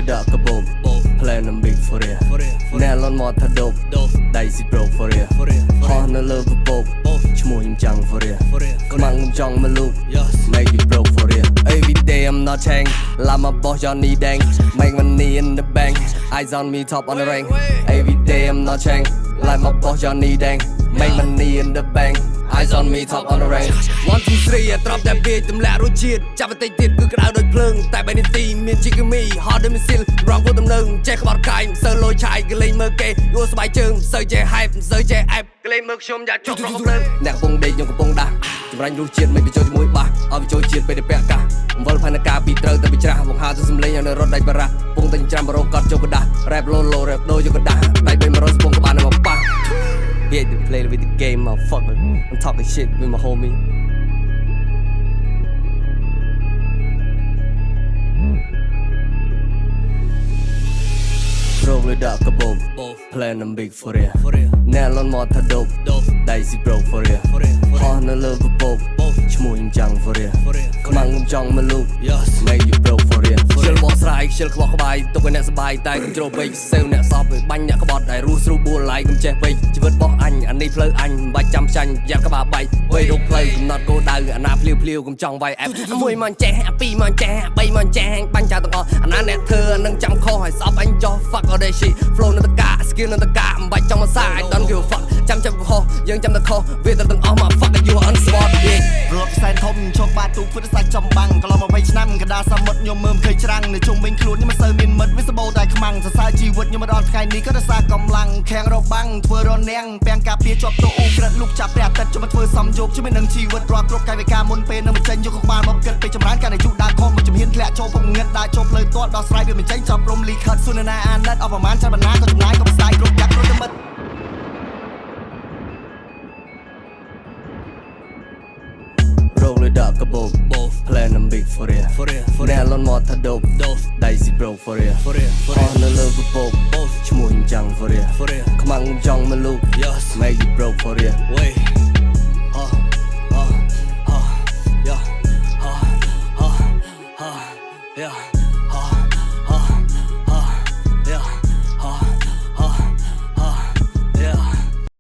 with dark bob, plan them big for real. Nail on more dope, dicey broke for real. Horn a love bob, chmoing jung for real. Come on, jung my loop, make it broke for real. Every day I'm not chang, lama boss Johnny dang, make money in the bank, eyes on me top on the rank. Every day I'm not chang, like my boss Johnny dang, make money in the bank. Eyes on me top on the range 1, 2, 3 drop that beat ទម្លាក់រសជាតិចាប់បន្តិចទៀតគឺក្តៅដូចភ្លើងតែបែរនេះទីមានជីគីមីហត់ដូចមីស៊ីលរងគោតំណឹងចេះក្បត់កាយមិនសូវលយឆាយកលេងមើលគេយល់ស្បែកជើងមិនសូវចេះហែបមិនសូវចេះអែបកលេងមើលខ្ញុំយ៉ាចុះប្រកភ្លើងអ្នកកំពុងដេកខ្ញុំកំពុងដាស់ចម្រាញ់រសជាតិមិនបញ្ចូលជាមួយបាសឲ្យបញ្ចូលជាតិពេលទៅពាក់កាសអំបិលផែនការពីត្រូវទៅពីច្រាស់បង្ហាទៅសំលេងឲ្យនៅរត់ដាច់បារ៉ាពងតែច្រាំបរោកត់ចូលកដាស់ rap low rap ដូរយកកដាស់ដៃ300ស្ពងក្បាលនៅមកប៉ះYeah, they play with the game, motherfucker. I'm talking shit with my homie. Roll with dark bob, plan them big for real. Nail on more dope, dicey broke for real. Horn a love bob, chmoing jung for real. Come on, jung my loop, make you broke for real. Chill boss right, chill walk by, took a net by, die control base, sell net soft, bang yak about, I roost through bull like him check bait, chivot box anh need play anh, by jump shine, yak about bite, wait don't play, not go down, and I play, come jung by app. Mùi man che, happy man che, bay man che, bang chat on, and I net turn and jump call, I stop and jaw, fuck all that shit, flow in the car, skin in the car, by jump my side, don't give a fuck, jump call, young jump the call, with the all my fuck, you on spot, yeah. Rock sign home, chop by two foot side jump bang, kalau mau wait nam, kada samot nyom mum เคยច្រាំងនៅជុំវិញខ្លួននេះមិនសូវមានមិត្តវាសបោតែខ្មាំងសរសើរជីវិតខ្ញុំដល់ថ្ងៃនេះក៏ដោយសារកម្លាំងខាំងរបាំងធ្វើរនាងពាំងការពារជាប់តូអ៊ូក្រិតលុកចាប់ព្រះអាទិត្យជួយមកធ្វើសំយោគជាមួយនឹងជីវិតរាល់គ្រប់កាយវិការមុនពេលនឹងបញ្ចេញយកក្បាលមកគិតពេលចម្រើនការអាយុដើរខំមួយជំហានធ្លាក់ចូលពុកងឹតដើរចូលផ្លូវទាត់ដល់ស្រ័យវាបញ្ចេញចាប់រំលីខិតសុនណាអាណិតអស់ប្រមាណច្រើនបណ្ណាក៏ចំណាយក៏ផ្សាយគ្រប់កាត់គ្រប់ទៅមិត្ត Roll with dark bob, plan them big for real. Nail on more dope, dicey broke for real. On a love bob, chmoing jung for real. Come on, jung my loop, make you broke for real.